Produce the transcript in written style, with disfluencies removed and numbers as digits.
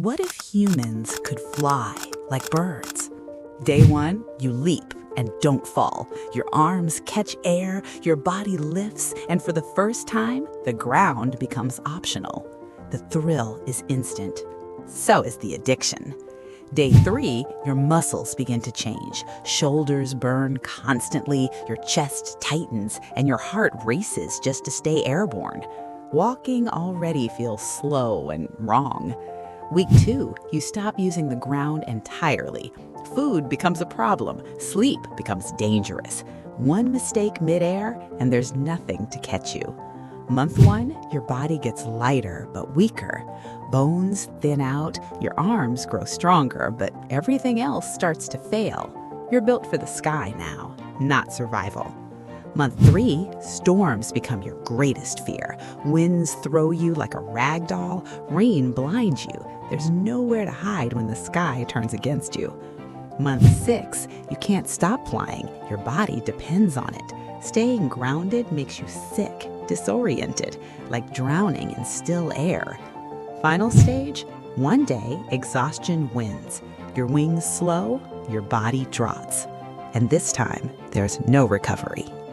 What if humans could fly like birds? Day one, you leap and don't fall. Your arms catch air, your body lifts, and for the first time, the ground becomes optional. The thrill is instant. So is the addiction. Day three, your muscles begin to change. Shoulders burn constantly, your chest tightens, and your heart races just to stay airborne. Walking already feels slow and wrong. Week two, you stop using the ground entirely. Food becomes a problem. Sleep becomes dangerous. One mistake midair, and there's nothing to catch you. Month one, your body gets lighter but weaker. Bones thin out, your arms grow stronger, but everything else starts to fail. You're built for the sky now, not survival. Month three, storms become your greatest fear. Winds throw you like a rag doll, rain blinds you. There's nowhere to hide when the sky turns against you. Month six, you can't stop flying. Your body depends on it. Staying grounded makes you sick, disoriented, like drowning in still air. Final stage, one day, exhaustion wins. Your wings slow, your body drops. And this time, there's no recovery.